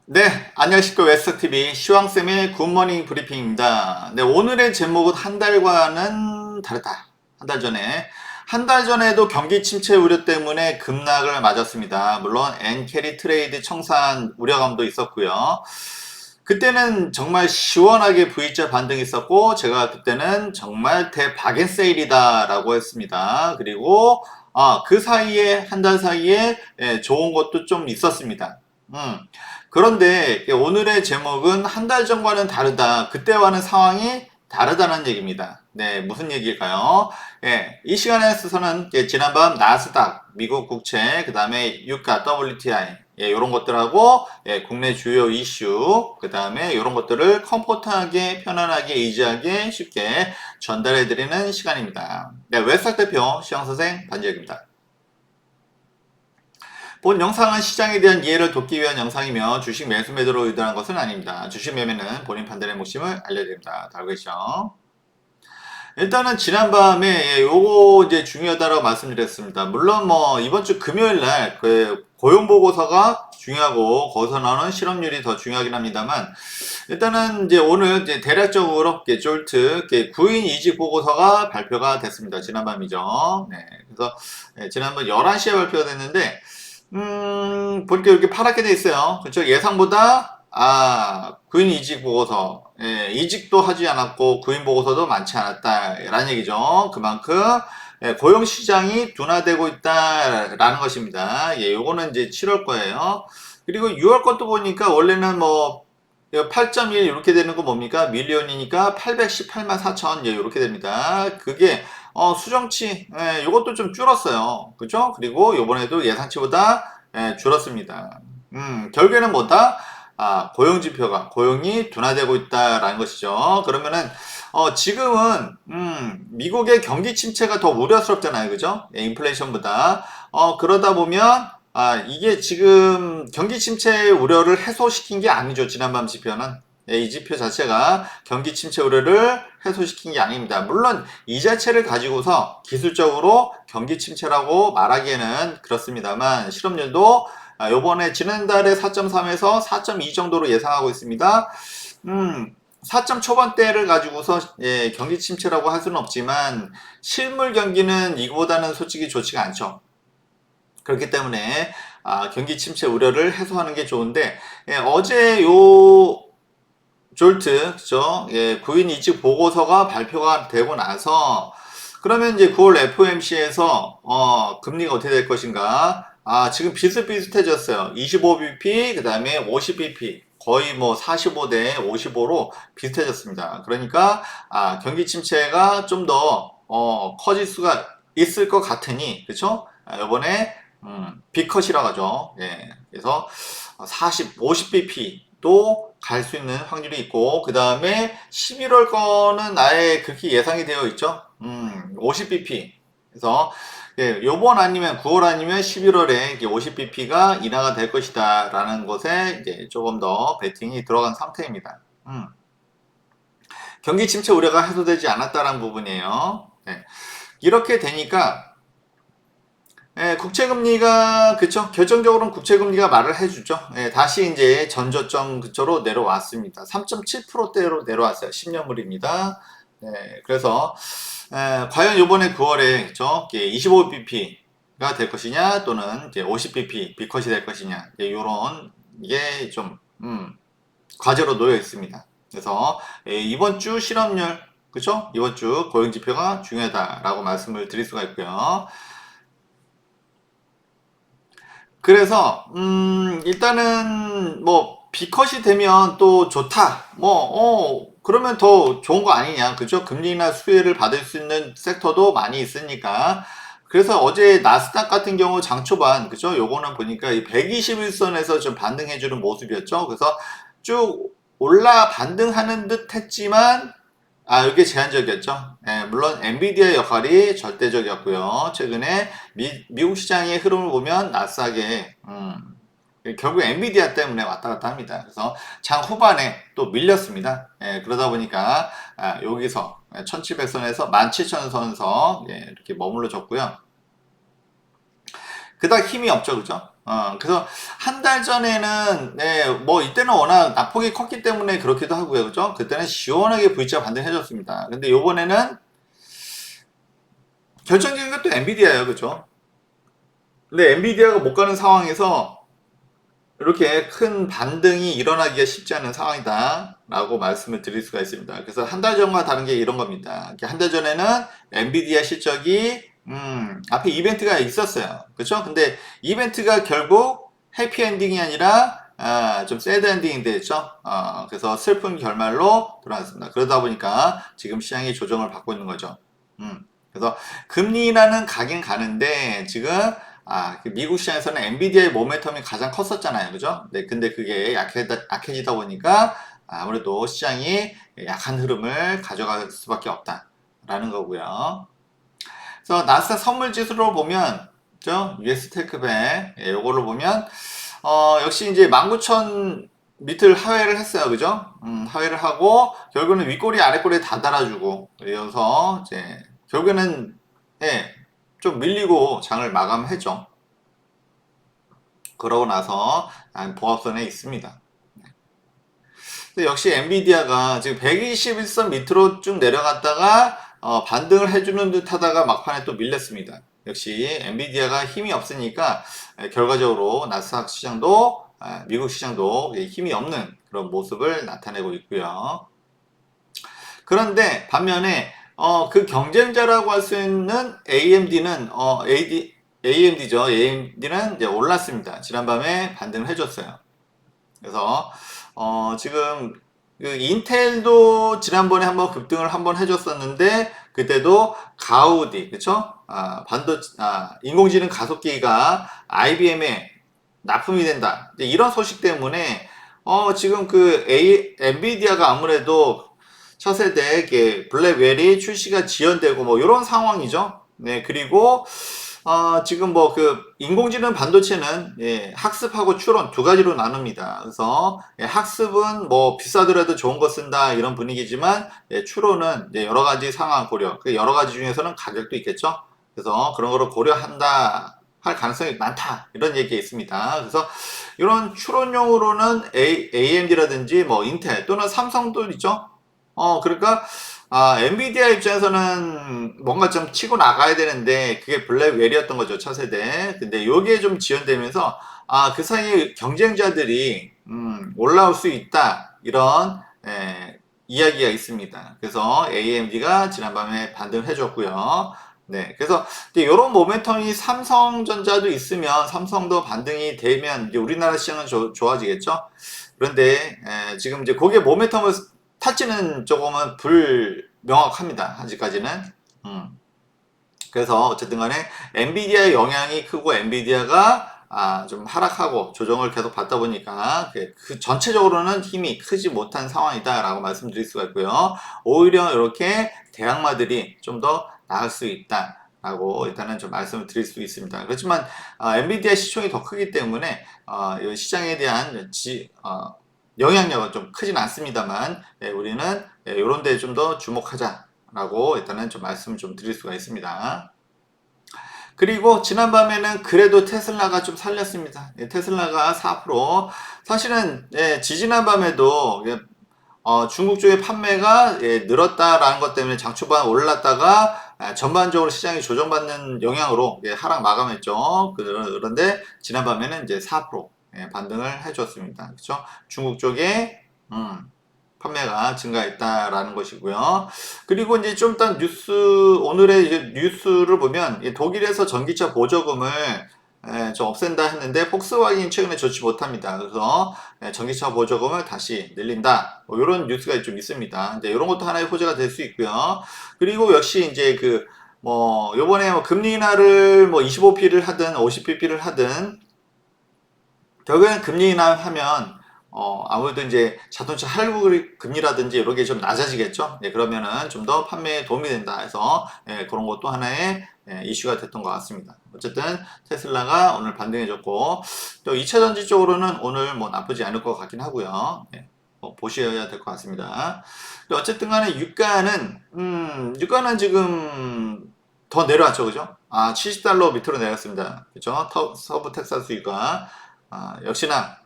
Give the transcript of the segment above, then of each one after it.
네, 안녕하십니까. 웨스트TV 시황쌤의 굿모닝 브리핑입니다. 네, 오늘의 제목은 한 달과는 다르다. 한 달 전에도 경기 침체 우려 때문에 급락을 맞았습니다. 물론 엔캐리 트레이드 청산 우려감도 있었고요. 그때는 정말 시원하게 V자 반등이 있었고, 제가 그때는 정말 대박앤세일이다 라고 했습니다. 그리고 그 사이에 한 달 사이에 좋은 것도 좀 있었습니다. 그런데 오늘의 제목은 한 달 전과는 다르다. 그때와는 상황이 다르다는 얘기입니다. 네, 무슨 얘기일까요? 예, 이 시간에서는 지난밤 나스닥, 미국 국채, 그 다음에 유가, WTI, 이런 것들하고 국내 주요 이슈, 그 다음에 이런 것들을 컴포트하게, 편안하게, 이지하게, 쉽게 전달해드리는 시간입니다. 네, 웨스트 대표 시황선생 반지혁입니다. 본 영상은 시장에 대한 이해를 돕기 위한 영상이며 주식 매수 매도로 의도한 것은 아닙니다. 주식 매매는 본인 판단의 몫임을 알려드립니다. 다 알고 계시죠? 일단은 지난밤에 요거 이제 중요하다고 말씀드렸습니다. 물론 뭐 이번 주 금요일 날 그 고용 보고서가 중요하고 거기서 나오는 실업률이 더 중요하긴 합니다만 일단은 이제 오늘 이제 대략적으로 졸트 구인 이직 보고서가 발표가 됐습니다. 지난밤이죠. 네. 그래서 지난번 11시에 발표가 됐는데 보니까 이렇게 파랗게 돼 있어요. 그렇죠? 예상보다 구인 이직 보고서 이직도 하지 않았고 구인 보고서도 많지 않았다라는 얘기죠. 그만큼 고용 시장이 둔화되고 있다라는 것입니다. 요거는 이제 7월 거예요. 그리고 6월 것도 보니까 원래는 뭐 8.1 이렇게 되는 거 뭡니까? 밀리언이니까 818만 4천 이렇게 됩니다. 그게 수정치 이것도 좀 줄었어요. 그죠? 그리고 요번에도 예상치보다 줄었습니다. 결국에는 뭐다? 고용지표가 고용이 둔화되고 있다라는 것이죠. 그러면은 지금은 미국의 경기 침체가 더 우려스럽잖아요. 그죠? 인플레이션보다. 그러다 보면 이게 지금 경기 침체 우려를 해소시킨 게 아니죠. 지난밤 지표는. 이 지표 자체가 경기 침체 우려를 해소시킨 게 아닙니다. 물론 이 자체를 가지고서 기술적으로 경기 침체라고 말하기에는 그렇습니다만 실업률도 요번에 지난달에 4.3에서 4.2 정도로 예상하고 있습니다. 4점 초반대를 가지고서 경기 침체라고 할 수는 없지만 실물 경기는 이거보다는 솔직히 좋지가 않죠. 그렇기 때문에 경기 침체 우려를 해소하는 게 좋은데 어제 요 졸트 그죠? 구인 이직 보고서가 발표가 되고 나서 그러면 이제 9월 FOMC에서 금리가 어떻게 될 것인가? 지금 비슷비슷해졌어요. 25bp 그다음에 50bp 거의 뭐 45대 55로 비슷해졌습니다. 그러니까 경기 침체가 좀 더 커질 수가 있을 것 같으니 그렇죠? 이번에 B컷이라고 하죠. 그래서 50bp도 갈 수 있는 확률이 있고 그 다음에 11월 거는 아예 그렇게 예상이 되어 있죠. 50bp. 그래서 요번 아니면 9월 아니면 11월에 50bp가 인하가 될 것이다 라는 것에 이제 조금 더 베팅이 들어간 상태입니다. 경기 침체 우려가 해소되지 않았다는 부분이에요. 이렇게 되니까 국채금리가 그쵸 결정적으로는 국채금리가 말을 해주죠. 다시 이제 전저점 그쪽으로 내려왔습니다. 3.7%대로 내려왔어요. 10년물입니다. 그래서 과연 이번에 9월에 그쵸 25bp가 될 것이냐 또는 이제 50bp B컷이 될 것이냐 이런 이게 좀 과제로 놓여 있습니다. 그래서 이번 주 실업률 그쵸 이번 주 고용지표가 중요하다라고 말씀을 드릴 수가 있고요. 그래서 일단은 뭐 B컷이 되면 또 좋다. 그러면 더 좋은 거 아니냐. 그죠? 금리나 수혜를 받을 수 있는 섹터도 많이 있으니까. 그래서 어제 나스닥 같은 경우 장 초반, 그죠? 요거는 보니까 이 121선에서 좀 반등해주는 모습이었죠. 그래서 쭉 올라 반등하는 듯 했지만 이게 제한적이었죠. 물론 엔비디아 역할이 절대적이었고요. 최근에 미국 시장의 흐름을 보면 나스닥에 결국 엔비디아 때문에 왔다 갔다 합니다. 그래서 장 후반에 또 밀렸습니다. 그러다 보니까 여기서 1700선에서 17,000선에서 이렇게 머물러 줬고요. 그닥 힘이 없죠, 그죠? 그래서 한 달 전에는, 네, 뭐, 이때는 워낙 낙폭이 컸기 때문에 그렇기도 하고요. 그죠? 그때는 시원하게 V자 반등해줬습니다. 근데 요번에는 결정적인 것도 엔비디아예요. 그죠? 근데 엔비디아가 못 가는 상황에서 이렇게 큰 반등이 일어나기가 쉽지 않은 상황이다 라고 말씀을 드릴 수가 있습니다. 그래서 한 달 전과 다른 게 이런 겁니다. 한 달 전에는 엔비디아 실적이 앞에 이벤트가 있었어요. 그렇죠? 근데 이벤트가 결국 해피엔딩이 아니라 좀 새드 엔딩이 됐죠. 그래서 슬픈 결말로 돌아왔습니다. 그러다 보니까 지금 시장이 조정을 받고 있는 거죠. 그래서 금리 인하는 가긴 가는데 지금 그 미국 시장에서는 엔비디아의 모멘텀이 가장 컸었잖아요. 그죠? 네, 근데 그게 약해지다 보니까 아무래도 시장이 약한 흐름을 가져갈 수밖에 없다라는 거고요. 그래서 나스닥 선물 지수로 보면, 그죠? US 테크백, 요걸로 보면, 역시 이제 19,000 밑을 하회를 했어요. 그죠? 하회를 하고, 결국은 윗꼬리 아랫꼬리에 다 달아주고, 이어서 이제, 결국에는, 예, 좀 밀리고 장을 마감했죠. 그러고 나서 보합선에 있습니다. 근데 역시 엔비디아가 지금 121선 밑으로 쭉 내려갔다가 반등을 해주는 듯 하다가 막판에 또 밀렸습니다. 역시 엔비디아가 힘이 없으니까 결과적으로 나스닥 시장도 미국 시장도 힘이 없는 그런 모습을 나타내고 있고요. 그런데 반면에 그 경쟁자라고 할 수 있는 AMD는 AMD죠. AMD는 이제 올랐습니다. 지난밤에 반등을 해줬어요. 그래서 지금 그 인텔도 지난번에 한번 급등을 한번 해줬었는데 그때도 가우디 그쵸? 인공지능 가속기가 IBM에 납품이 된다. 이런 소식 때문에 지금 엔비디아가 아무래도 차세대 블랙웰이 출시가 지연되고 뭐 이런 상황이죠. 네, 그리고 지금 뭐 인공지능 반도체는 학습하고 추론 두 가지로 나눕니다. 그래서 학습은 뭐 비싸더라도 좋은 거 쓴다 이런 분위기지만 추론은 여러 가지 상황 고려. 그 여러 가지 중에서는 가격도 있겠죠. 그래서 그런 거를 고려한다 할 가능성이 많다 이런 얘기가 있습니다. 그래서 이런 추론용으로는 AMD라든지 뭐 인텔 또는 삼성도 있죠. 그러니까 엔비디아 입장에서는 뭔가 좀 치고 나가야 되는데 그게 블랙웰이었던 거죠, 차세대. 근데 요게 좀 지연되면서 그 사이에 경쟁자들이 올라올 수 있다. 이런 이야기가 있습니다. 그래서 AMD가 지난밤에 반등을 해줬고요. 네, 그래서 이런 모멘텀이 삼성전자도 있으면 삼성도 반등이 되면 이제 우리나라 시장은 좋아지겠죠. 그런데 지금 이제 그게 모멘텀을 탈지는 조금은 불명확합니다. 아직까지는. 그래서 어쨌든 간에 엔비디아의 영향이 크고 엔비디아가 좀 하락하고 조정을 계속 받다 보니까 그 전체적으로는 힘이 크지 못한 상황이다라고 말씀드릴 수가 있고요. 오히려 이렇게 대항마들이 좀 더 나을 수 있다. 라고 일단은 좀 말씀을 드릴 수 있습니다. 그렇지만 엔비디아 시총이 더 크기 때문에 이 시장에 대한 영향력은 좀 크진 않습니다만 우리는 이런 데에 좀 더 주목하자라고 일단은 좀 말씀을 좀 드릴 수가 있습니다. 그리고 지난밤에는 그래도 테슬라가 좀 살렸습니다. 테슬라가 4% 사실은 지지난밤에도 중국 쪽의 판매가 늘었다라는 것 때문에 장초반 올랐다가 전반적으로 시장이 조정받는 영향으로 하락 마감했죠. 그런데 지난밤에는 이제 4% 반등을 해줬습니다. 그렇죠? 중국 쪽에 판매가 증가했다라는 것이고요. 그리고 이제 좀 이따 오늘의 이제 뉴스를 보면 독일에서 전기차 보조금을 좀 없앤다 했는데 폭스바겐이 최근에 좋지 못합니다. 그래서 전기차 보조금을 다시 늘린다. 뭐 이런 뉴스가 좀 있습니다. 이제 이런 것도 하나의 호재가 될 수 있고요. 그리고 역시 이제 요번에 금리 인하를 25p를 하든 50pp를 하든 결국에는 금리 인하하면 아무래도 이제 자동차 할부 금리라든지 이런 게 좀 낮아지겠죠. 그러면은 좀 더 판매에 도움이 된다 해서 그런 것도 하나의 이슈가 됐던 것 같습니다. 어쨌든 테슬라가 오늘 반등해줬고 또 2차전지 쪽으로는 오늘 뭐 나쁘지 않을 것 같긴 하고요. 보셔야 될 것 같습니다. 어쨌든 간에 유가는 지금 더 내려왔죠, 그죠? 아, $70 밑으로 내렸습니다. 그죠? 서부 텍사스 유가. 역시나,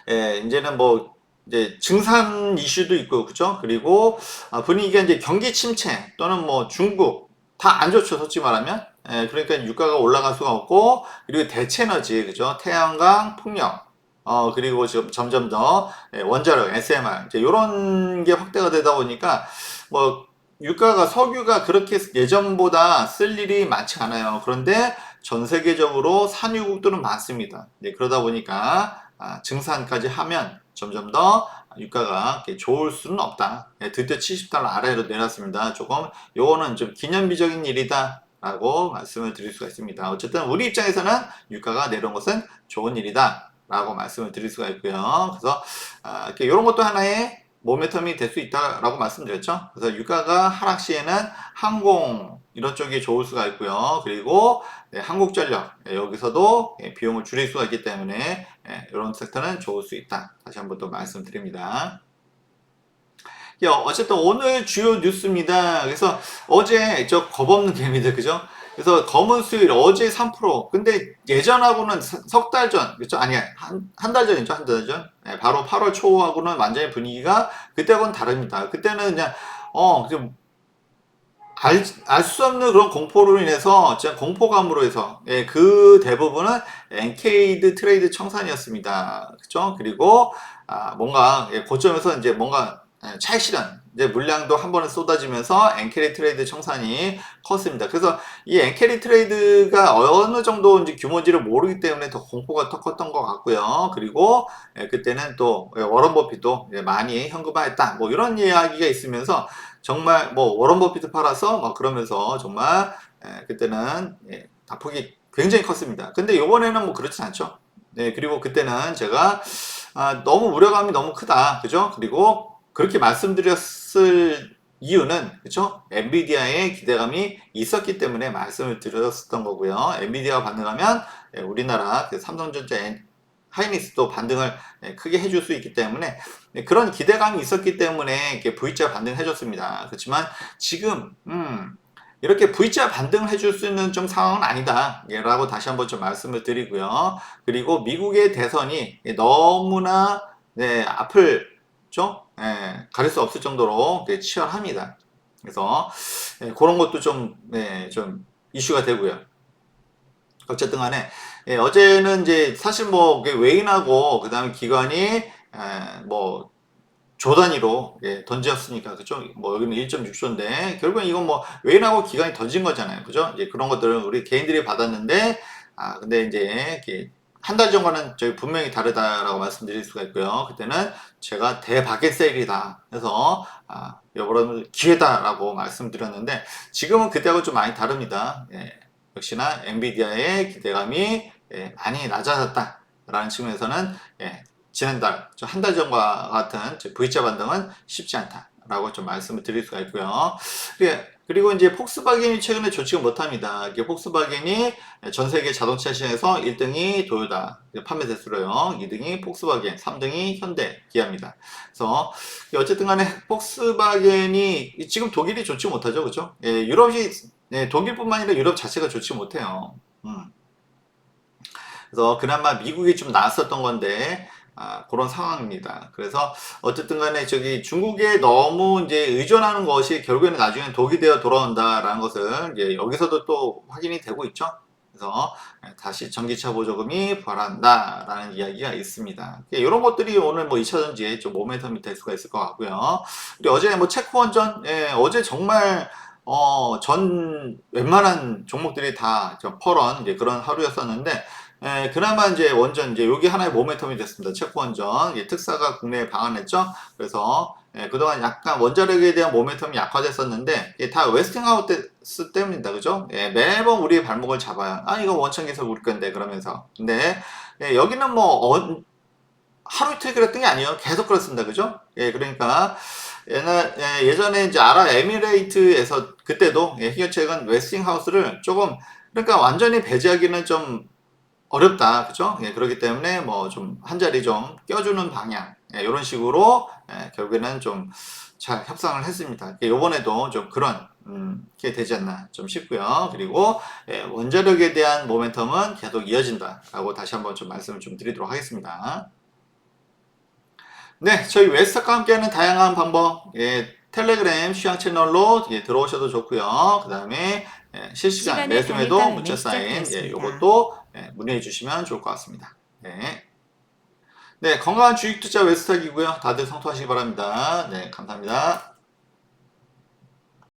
예, 이제는 뭐, 이제 증산 이슈도 있고, 그죠? 그리고 분위기가 이제 경기 침체 또는 뭐 중국 다 안 좋죠, 솔직히 말하면. 예, 그러니까 유가가 올라갈 수가 없고, 그리고 대체너지, 그죠? 태양광, 풍력. 그리고 지금 점점 더 원자력, SMR, 이제 요런 게 확대가 되다 보니까, 뭐, 유가가, 석유가 그렇게 예전보다 쓸 일이 많지 않아요. 그런데 전 세계적으로 산유국들은 많습니다. 이제 그러다 보니까, 증산까지 하면 점점 더 유가가 좋을 수는 없다. 드디어 $70 아래로 내렸습니다. 조금 요거는 좀 기념비적인 일이다 라고 말씀을 드릴 수가 있습니다. 어쨌든 우리 입장에서는 유가가 내려온 것은 좋은 일이다 라고 말씀을 드릴 수가 있고요. 그래서 이렇게 이런 것도 하나의 모멘텀이 될 수 있다라고 말씀드렸죠. 그래서 유가가 하락 시에는 항공 이런 쪽이 좋을 수가 있고요. 그리고 한국전력 여기서도 비용을 줄일 수가 있기 때문에 이런 섹터는 좋을 수 있다. 다시 한번 또 말씀드립니다. 어쨌든 오늘 주요 뉴스입니다. 그래서 어제 저 겁없는 개미들 그죠? 그래서 검은 수요일 어제 3%. 근데 예전하고는 석 달 전, 그죠? 아니야. 한 달 전이죠. 한 달 전. 바로 8월 초하고는 완전히 분위기가 그때하고는 다릅니다. 그때는 그냥 그냥 알 수 없는 그런 공포로 인해서 진짜 공포감으로 해서 그 대부분은 엔케이드 트레이드 청산이었습니다. 그죠? 그리고 뭔가 고점에서 이제 뭔가 차익 실현 이제 물량도 한 번에 쏟아지면서 엔캐리 트레이드 청산이 컸습니다. 그래서 이 엔캐리 트레이드가 어느 정도 이제 규모인지를 모르기 때문에 더 공포가 더 컸던 것 같고요. 그리고 그때는 또 워런 버핏도 많이 현금화했다. 뭐 이런 이야기가 있으면서 정말 뭐 워런 버핏 팔아서 막 그러면서 정말 그때는 다폭이 굉장히 컸습니다. 근데 요번에는 뭐 그렇진 않죠. 그리고 그때는 제가 너무 우려감이 너무 크다. 그죠? 그리고 그렇게 말씀드렸을 이유는 그죠? 엔비디아의 기대감이 있었기 때문에 말씀을 드렸었던 거고요. 엔비디아가 반등하면 우리나라 그 삼성전자 하이닉스도 반등을 크게 해줄 수 있기 때문에 그런 기대감이 있었기 때문에 V자 반등을 해줬습니다. 그렇지만 지금 이렇게 V자 반등을 해줄 수 있는 좀 상황은 아니다 라고 다시 한번 좀 말씀을 드리고요. 그리고 미국의 대선이 너무나 앞을 가릴 수 없을 정도로 치열합니다. 그래서 그런 것도 좀 이슈가 되고요. 어쨌든 간에 어제는 이제 사실 뭐 외인하고 그 다음에 기관이 뭐 조 단위로 던졌으니까 그죠? 뭐 여기는 1.6조인데 결국엔 이건 뭐 외인하고 기관이 던진 거잖아요. 그죠? 이제 그런 것들은 우리 개인들이 받았는데 근데 이제 한 달 전과는 저희 분명히 다르다라고 말씀드릴 수가 있고요. 그때는 제가 대바켓 세일이다 해서 여러분 기회다라고 말씀드렸는데 지금은 그때하고 좀 많이 다릅니다. 역시나 엔비디아의 기대감이 많이 낮아졌다라는 측면에서는 지난달 한 달 전과 같은 V자 반등은 쉽지 않다라고 좀 말씀을 드릴 수가 있고요. 그리고 이제 폭스바겐이 최근에 좋지가 못합니다. 폭스바겐이 전 세계 자동차 시장에서 1등이 도요타 판매 대수로요. 2등이 폭스바겐, 3등이 현대, 기아입니다. 그래서 어쨌든 간에 폭스바겐이 지금 독일이 좋지 못하죠. 그죠? 유럽이 독일뿐만 아니라 유럽 자체가 좋지 못해요. 그래서 그나마 미국이 좀 나았었던 건데 그런 상황입니다. 그래서 어쨌든 간에 저기 중국에 너무 이제 의존하는 것이 결국에는 나중에 독이 되어 돌아온다라는 것을 이제 여기서도 또 확인이 되고 있죠. 그래서 다시 전기차 보조금이 부활한다라는 이야기가 있습니다. 이런 것들이 오늘 뭐 2차전지에 좀 모멘텀이 될 수가 있을 것 같고요. 그리고 어제 뭐 체코원전, 어제 정말 전 웬만한 종목들이 다 펄런 이제 그런 하루였었는데 그나마 이제 원전 이제 여기 하나의 모멘텀이 됐습니다. 체코 원전 특사가 국내에 방한했죠. 그래서 그동안 약간 원자력에 대한 모멘텀이 약화됐었는데 다 웨스팅하우스 때문입니다. 그죠? 매번 우리의 발목을 잡아요. 이거 원천 개설 우리 건데 그러면서. 근데 여기는 뭐 하루 이틀 그랬던 게 아니에요. 계속 그렇습니다. 그죠? 그러니까 예전에 이제 아랍에미레이트에서 그때도 희귀책은 웨스팅하우스를 조금 그러니까 완전히 배제하기는 좀 어렵다. 그죠? 그렇기 때문에 뭐 좀 한 자리 좀 껴주는 방향 이런 식으로 결국에는 좀 잘 협상을 했습니다. 요번에도 좀 그런 게 되지 않나 좀 싶고요. 그리고 원자력에 대한 모멘텀은 계속 이어진다라고 다시 한번 좀 말씀을 좀 드리도록 하겠습니다. 네, 저희 웨스탁과 함께하는 다양한 방법, 텔레그램 휴양 채널로 들어오셔도 좋고요. 그 다음에 실시간 매수매도 문자 사인, 요것도 문의해 주시면 좋을 것 같습니다. 네. 네, 건강한 주식 투자 웨스탁이고요. 다들 성투하시기 바랍니다. 네, 감사합니다.